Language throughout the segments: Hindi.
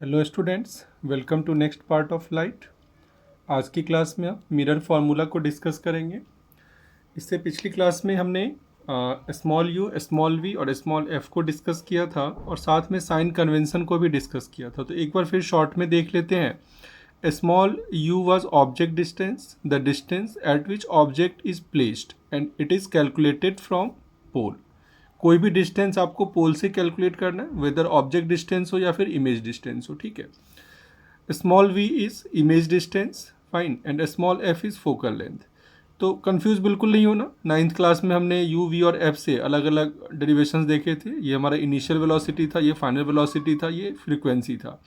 Hello students, welcome to next part of light. आज की क्लास में हम मिरर फार्मूला को डिस्कस करेंगे। इससे पिछली क्लास में हमने स्मॉल यू, स्मॉल वी और स्मॉल एफ को डिस्कस किया था और साथ में साइन कन्वेंशन को भी डिस्कस किया था। तो एक बार फिर शॉर्ट में देख लेते हैं। Small u was object distance, the distance at which object is placed and it is calculated from pole. कोई भी डिस्टेंस आपको पोल से कैलकुलेट करना है, वेदर ऑब्जेक्ट डिस्टेंस हो या फिर इमेज डिस्टेंस हो। ठीक है, small V is image distance, fine, and small F is focal length. तो कंफ्यूज बिल्कुल नहीं होना। 9th क्लास में हमने यू वी और एफ से अलग अलग डेरिवेशंस देखे थे। ये हमारा इनिशियल वेलोसिटी था, ये फाइनल वेलोसिटी था, ये फ्रीक्वेंसी था।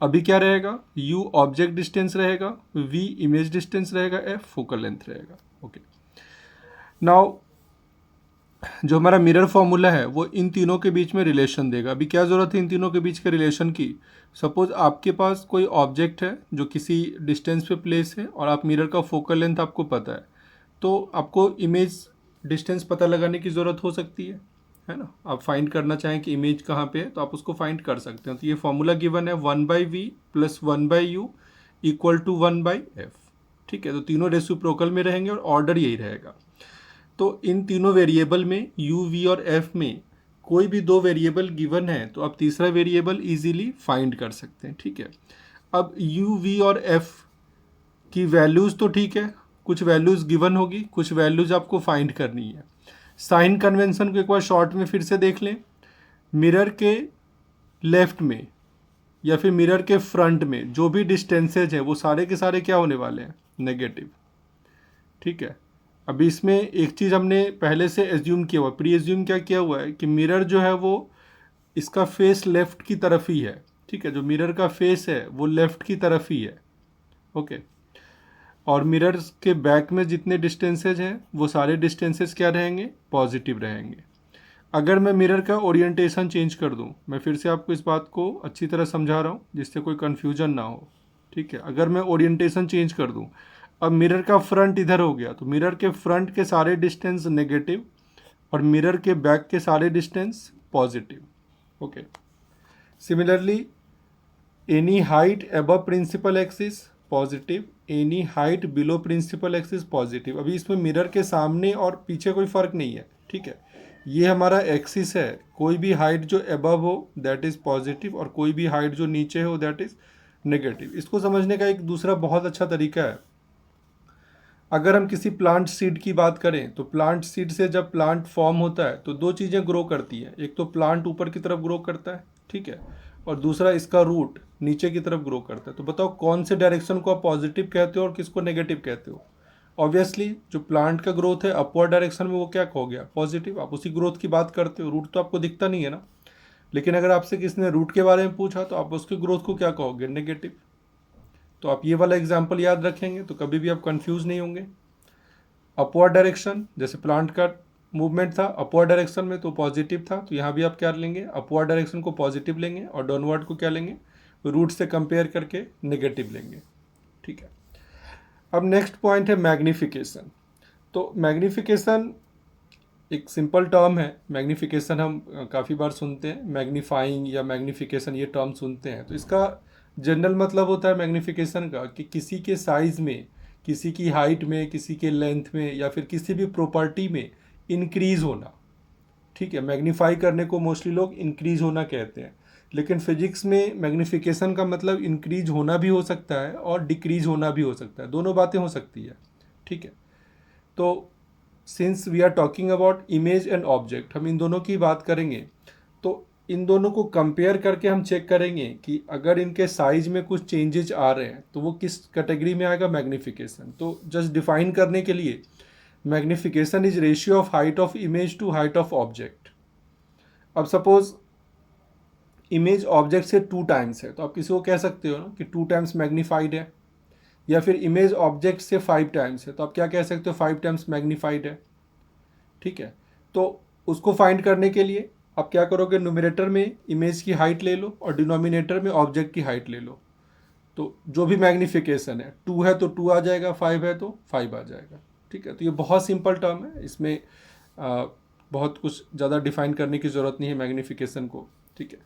अभी क्या रहेगा? यू ऑब्जेक्ट डिस्टेंस रहेगा, वी इमेज डिस्टेंस रहेगा, एफ फोकल लेंथ रहेगा। ओके, नाउ जो हमारा मिरर फॉर्मूला है वो इन तीनों के बीच में रिलेशन देगा। अभी क्या ज़रूरत है इन तीनों के बीच के रिलेशन की? सपोज आपके पास कोई ऑब्जेक्ट है जो किसी डिस्टेंस पे प्लेस है और आप मिरर का फोकल लेंथ आपको पता है, तो आपको इमेज डिस्टेंस पता लगाने की ज़रूरत हो सकती है ना। आप फाइंड करना चाहें कि इमेज कहाँ पे है तो आप उसको फाइंड कर सकते हैं। तो ये फॉर्मूला गिवन है 1/v plus 1/u equal to 1/f। ठीक है, तो तीनों रेसिप्रोकल में रहेंगे और ऑर्डर यही रहेगा। तो इन तीनों वेरिएबल में u, v और f में कोई भी दो वेरिएबल गिवन है तो आप तीसरा वेरिएबल इजीली फाइंड कर सकते हैं। ठीक है, अब u, v और f की वैल्यूज़ तो ठीक है, कुछ वैल्यूज़ गिवन होगी, कुछ वैल्यूज़ आपको फाइंड करनी है। साइन कन्वेंशन को एक बार शॉर्ट में फिर से देख लें। मिरर के लेफ्ट में या फिर मिरर के फ्रंट में जो भी डिस्टेंसेज हैं वो सारे के सारे क्या होने वाले हैं? नेगेटिव। ठीक है, अभी इसमें एक चीज़ हमने पहले से एज्यूम किया हुआ, प्री एज्यूम क्या किया हुआ है कि मिरर जो है वो इसका फेस लेफ्ट की तरफ ही है। ठीक है, जो मिरर का फेस है वो लेफ्ट की तरफ ही है। ओके, और मिरर के बैक में जितने डिस्टेंसेज हैं वो सारे डिस्टेंसेज क्या रहेंगे? पॉजिटिव रहेंगे। अगर मैं मिरर का ओरिएंटेशन चेंज कर दूं, मैं फिर से आपको इस बात को अच्छी तरह समझा रहा हूं जिससे कोई कन्फ्यूजन ना हो। ठीक है, अगर मैं ओरिएंटेशन चेंज कर दूं, अब मिरर का फ्रंट इधर हो गया तो मिरर के फ्रंट के सारे डिस्टेंस नेगेटिव और मिरर के बैक के सारे distance positive. Okay, similarly any height above principal axis positive, any height below principal axis positive. अभी इसमें मिरर के सामने और पीछे कोई फर्क नहीं है। ठीक है, ये हमारा एक्सिस है, कोई भी हाइट जो अबव हो दैट इज़ पॉजिटिव और कोई भी हाइट जो नीचे हो दैट इज़ नेगेटिव। इसको समझने का एक दूसरा बहुत अच्छा तरीका है। अगर हम किसी प्लांट सीड की बात करें तो प्लांट सीड से जब प्लांट फॉर्म होता है तो दो चीज़ें ग्रो करती हैं। एक तो प्लांट ऊपर की तरफ ग्रो करता है, ठीक है, और दूसरा इसका रूट नीचे की तरफ ग्रो करता है। तो बताओ कौन से डायरेक्शन को आप पॉजिटिव कहते हो और किसको नेगेटिव कहते हो? ऑब्वियसली जो प्लांट का ग्रोथ है अपवर्ड डायरेक्शन में वो क्या कहो गया? पॉजिटिव। आप उसी ग्रोथ की बात करते हो, रूट तो आपको दिखता नहीं है ना। लेकिन अगर आपसे किसी ने रूट के बारे में पूछा तो आप उसके ग्रोथ को क्या कहोगे? नेगेटिव। तो आप ये वाला एग्जाम्पल याद रखेंगे तो कभी भी आप कंफ्यूज नहीं होंगे। अपवर्ड डायरेक्शन, जैसे प्लांट का मूवमेंट था अपवर्ड डायरेक्शन में तो पॉजिटिव था, तो यहाँ भी आप क्या लेंगे? अपवर्ड डायरेक्शन को पॉजिटिव लेंगे और डाउनवर्ड को क्या लेंगे? रूट से कंपेयर करके नेगेटिव लेंगे। ठीक है, अब नेक्स्ट पॉइंट है मैग्निफिकेशन। तो मैग्निफिकेशन एक सिंपल टर्म है। मैग्निफिकेशन हम काफ़ी बार सुनते हैं, मैग्नीफाइंग या मैग्निफिकेशन ये टर्म सुनते हैं। तो इसका जनरल मतलब होता है मैग्निफिकेशन का कि किसी के साइज़ में, किसी की हाइट में, किसी के लेंथ में या फिर किसी भी प्रॉपर्टी में इंक्रीज़ होना। ठीक है, मैग्नीफाई करने को मोस्टली लोग इंक्रीज़ होना कहते हैं, लेकिन फिजिक्स में मैग्निफिकेशन का मतलब इंक्रीज होना भी हो सकता है और डिक्रीज होना भी हो सकता है, दोनों बातें हो सकती है। ठीक है, तो since we are talking about image and object, हम इन दोनों की बात करेंगे तो इन दोनों को कंपेयर करके हम चेक करेंगे कि अगर इनके साइज में कुछ चेंजेज आ रहे हैं तो वो किस कैटेगरी में आएगा? मैग्निफिकेशन। तो जस्ट डिफाइन करने के लिए, magnification is ratio of height of image to height of object. अब सपोज इमेज ऑब्जेक्ट से 2 टाइम्स है तो आप किसी को कह सकते हो ना कि 2 टाइम्स मैग्नीफाइड है, या फिर इमेज ऑब्जेक्ट से 5 टाइम्स है तो आप क्या कह सकते हो? 5 टाइम्स मैग्नीफाइड है। ठीक है, तो उसको फाइंड करने के लिए आप क्या करोगे? न्यूमरेटर में इमेज की हाइट ले लो और डिनोमिनेटर में ऑब्जेक्ट की हाइट ले लो। तो जो भी मैग्निफिकेशन है, 2 है तो 2 आ जाएगा, 5 है तो 5 आ जाएगा। ठीक है, तो ये बहुत सिंपल टर्म है, इसमें बहुत कुछ ज़्यादा डिफाइन करने की ज़रूरत नहीं है मैग्निफिकेशन को। ठीक है,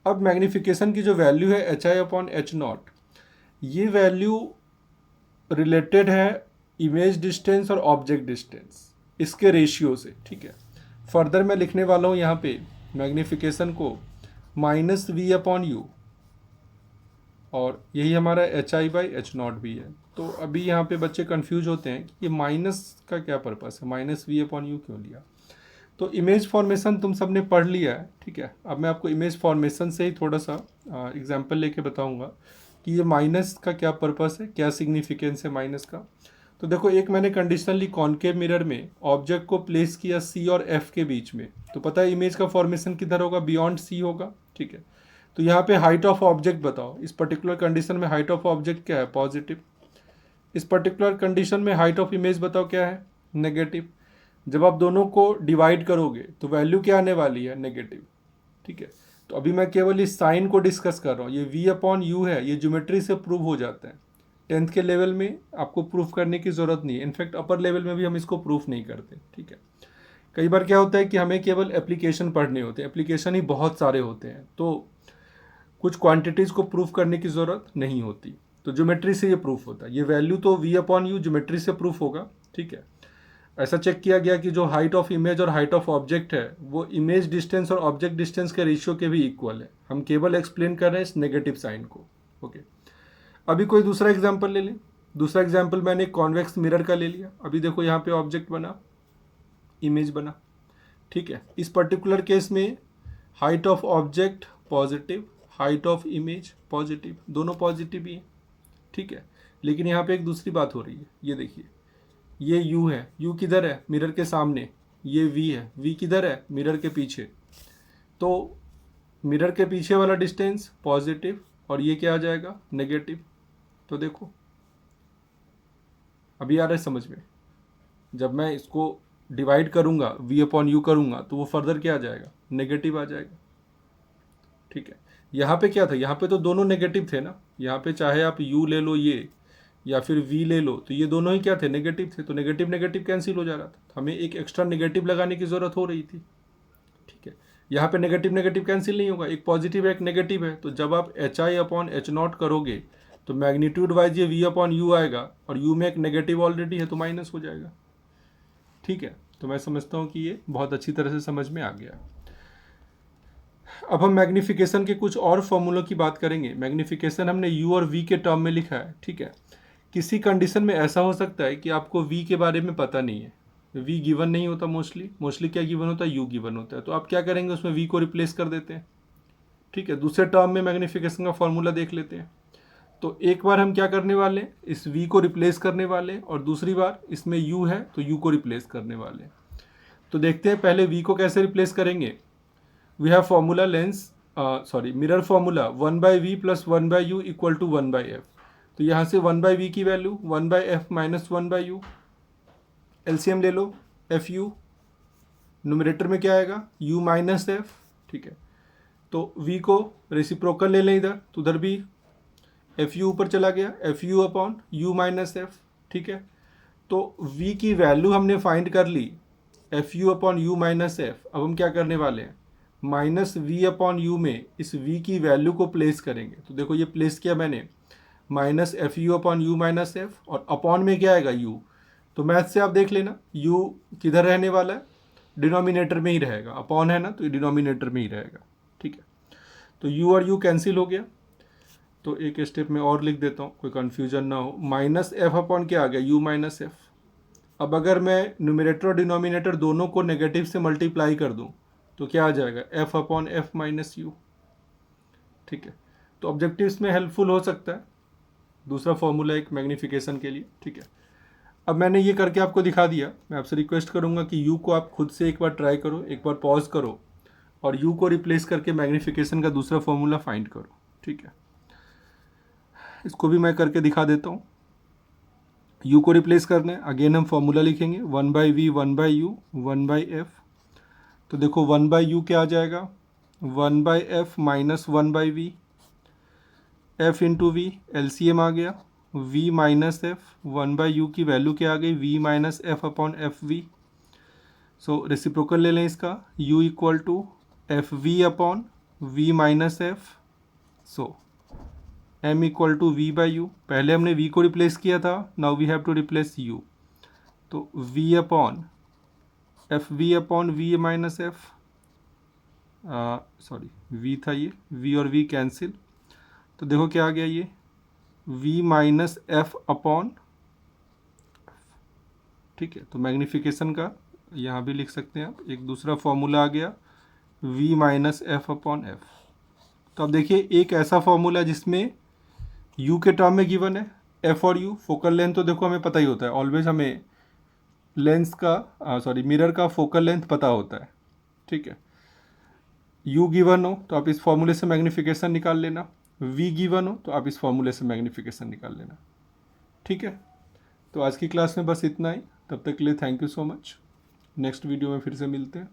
अब मैग्नीफिकेशन की जो वैल्यू है H I upon H not, ये वैल्यू रिलेटेड है इमेज डिस्टेंस और ऑब्जेक्ट डिस्टेंस, इसके रेशियो से, ठीक है। फर्दर मैं लिखने वाला हूँ यहाँ पे मैग्नीफिकेशन को माइनस वी अपॉन यू, और यही हमारा H I by H not भी है। तो अभी यहाँ पे बच्चे कंफ्यूज होते हैं कि ये माइनस का क्या पर्पस है, माइनस वी अपॉन यू क्यों लिया। तो इमेज फॉर्मेशन तुम सब ने पढ़ लिया है, ठीक है। अब मैं आपको इमेज फॉर्मेशन से ही थोड़ा सा एग्जांपल लेके बताऊंगा कि ये माइनस का क्या पर्पस है, क्या सिग्निफिकेंस है माइनस का। तो देखो, एक मैंने कंडीशनली कॉनकेव मिरर में ऑब्जेक्ट को प्लेस किया सी और एफ के बीच में, तो पता है इमेज का फॉर्मेशन किधर होगा, बियॉन्ड सी होगा, ठीक है। तो यहाँ पे हाइट ऑफ ऑब्जेक्ट बताओ, इस पर्टिकुलर कंडीशन में हाइट ऑफ ऑब्जेक्ट क्या है, पॉजिटिव। इस पर्टिकुलर कंडीशन में हाइट ऑफ इमेज बताओ क्या है, नेगेटिव। जब आप दोनों को डिवाइड करोगे तो वैल्यू क्या आने वाली है, नेगेटिव, ठीक है। तो अभी मैं केवल इस साइन को डिस्कस कर रहा हूँ, ये v अपॉन यू है, ये ज्योमेट्री से प्रूव हो जाता है। 10th के लेवल में आपको प्रूफ करने की ज़रूरत नहीं है, इनफैक्ट अपर लेवल में भी हम इसको प्रूफ नहीं करते, ठीक है। कई बार क्या होता है कि हमें केवल एप्लीकेशन पढ़ने होते हैं, एप्लीकेशन ही बहुत सारे होते हैं, तो कुछ क्वांटिटीज़ को प्रूफ करने की ज़रूरत नहीं होती। तो ज्योमेट्री से ये प्रूफ होता है, ये वैल्यू तो v अपॉन यू ज्योमेट्री से प्रूफ होगा, ठीक है। ऐसा चेक किया गया कि जो हाइट ऑफ इमेज और हाइट ऑफ ऑब्जेक्ट है वो इमेज डिस्टेंस और ऑब्जेक्ट डिस्टेंस के रेशियो के भी इक्वल है। हम केवल एक्सप्लेन कर रहे हैं इस नेगेटिव साइन को, ओके। अभी कोई दूसरा एग्जांपल ले लें। दूसरा एग्जांपल मैंने कॉन्वेक्स मिरर का ले लिया। अभी देखो यहाँ पे ऑब्जेक्ट बना, इमेज बना, ठीक है। इस पर्टिकुलर केस में height of object positive, height of image positive, दोनों पॉजिटिव ही है, ठीक है। लेकिन यहाँ पे एक दूसरी बात हो रही है, ये देखिए, ये u है, u किधर है, मिरर के सामने, ये v है, v किधर है, मिरर के पीछे। तो मिरर के पीछे वाला डिस्टेंस पॉजिटिव और ये क्या आ जाएगा, नेगेटिव। तो देखो अभी आ रहा है समझ में, जब मैं इसको डिवाइड करूँगा v अपॉन यू करूँगा तो वो फर्दर क्या आ जाएगा, नेगेटिव आ जाएगा, ठीक है। यहाँ पे क्या था, यहाँ पे तो दोनों नेगेटिव थे ना, यहाँ पे चाहे आप u ले लो ये या फिर v ले लो, तो ये दोनों ही क्या थे, नेगेटिव थे। तो नेगेटिव नेगेटिव कैंसिल हो जा रहा था, हमें एक एक्स्ट्रा नेगेटिव लगाने की ज़रूरत हो रही थी, ठीक है। यहाँ पे नेगेटिव नेगेटिव कैंसिल नहीं होगा, एक पॉजिटिव है एक नेगेटिव है। तो जब आप H I upon H not करोगे तो मैग्नीट्यूड वाइज ये v अपॉन यू आएगा, और u में एक नेगेटिव ऑलरेडी है तो माइनस हो जाएगा, ठीक है। तो मैं समझता हूँ कि ये बहुत अच्छी तरह से समझ में आ गया। अब हम मैग्नीफिकेशन के कुछ और फॉर्मूलों की बात करेंगे। मैग्नीफिकेशन हमने u और v के टर्म में लिखा है, ठीक है। किसी कंडीशन में ऐसा हो सकता है कि आपको v के बारे में पता नहीं है, v गिवन नहीं होता, मोस्टली क्या गिवन होता है, u गिवन होता है। तो आप क्या करेंगे, उसमें v को रिप्लेस कर देते हैं, ठीक है। दूसरे टर्म में मैग्नीफिकेशन का फॉर्मूला देख लेते हैं। तो एक बार हम क्या करने वाले, इस v को रिप्लेस करने वाले, और दूसरी बार इसमें u है तो u को रिप्लेस करने वाले। तो देखते हैं पहले v को कैसे रिप्लेस करेंगे। We have formula mirror formula 1/v plus 1/u equal to 1/f। तो यहाँ से 1/v की value 1/f minus 1/u, LCM ले लो, FU, न्यूमरेटर में क्या आएगा, u माइनस एफ, ठीक है। तो v को रेसिप्रोकल ले लें इधर, तो उधर भी FU ऊपर चला गया, FU upon u minus F, ठीक है। तो v की वैल्यू हमने फाइंड कर ली, FU upon u minus F. अब हम क्या करने वाले हैं, माइनस v अपॉन यू में इस v की वैल्यू को प्लेस करेंगे। तो देखो ये प्लेस किया मैंने, minus FU upon you minus F, और अपॉन में क्या आएगा, u। तो मैथ से आप देख लेना u किधर रहने वाला है, डिनोमिनेटर में ही रहेगा, अपॉन है ना तो ये डिनोमिनेटर में ही रहेगा, ठीक है। तो u और u कैंसिल हो गया। तो एक स्टेप में और लिख देता हूँ, कोई कन्फ्यूजन ना हो। माइनस एफ अपॉन क्या आ गया, u माइनस एफ। अब अगर मैं न्यूमरेटर और डिनोमिनेटर दोनों को नेगेटिव से मल्टीप्लाई कर दूँ तो क्या आ जाएगा, f upon F minus you, ठीक है। तो ऑब्जेक्टिव्स में हेल्पफुल हो सकता है दूसरा फॉर्मूला एक मैग्नीफिकेशन के लिए, ठीक है। अब मैंने ये करके आपको दिखा दिया। मैं आपसे रिक्वेस्ट करूँगा कि u को आप खुद से एक बार ट्राई करो, एक बार पॉज करो और u को रिप्लेस करके मैग्नीफिकेशन का दूसरा फॉर्मूला फाइंड करो, ठीक है। इसको भी मैं करके दिखा देता हूँ। u को रिप्लेस करना है, अगेन हम फॉर्मूला लिखेंगे 1/v 1/u 1/f। तो देखो 1/u क्या आ जाएगा, 1/f minus 1/v, f into v, LCM आ गया, v माइनस एफ, 1/u की वैल्यू क्या आ गई, v minus F upon F V. So reciprocal ले लें इसका, u equal to F V upon v minus F, so m equal to V by U. पहले हमने v को रिप्लेस किया था, now we have to replace u, तो v upon V minus F, sorry v था ये, v और v कैंसिल, तो देखो क्या आ गया ये v माइनस एफ अपॉन, ठीक है। तो मैग्नीफिकेशन का यहाँ भी लिख सकते हैं आप, एक दूसरा फॉर्मूला आ गया v minus F upon F. तो अब देखिए एक ऐसा फॉर्मूला जिसमें u के टर्म में गिवन है, f और u, फोकल लेंथ तो देखो हमें पता ही होता है, ऑलवेज हमें लेंस का मिरर का फोकल लेंथ पता होता है, ठीक है। u गिवन हो तो आप इस फॉर्मूले से मैग्नीफिकेशन निकाल लेना, v गिवन हो तो आप इस फॉर्मूले से मैग्नीफिकेशन निकाल लेना, ठीक है। तो आज की क्लास में बस इतना ही, तब तक के लिए thank you so much. Next video में फिर से मिलते हैं।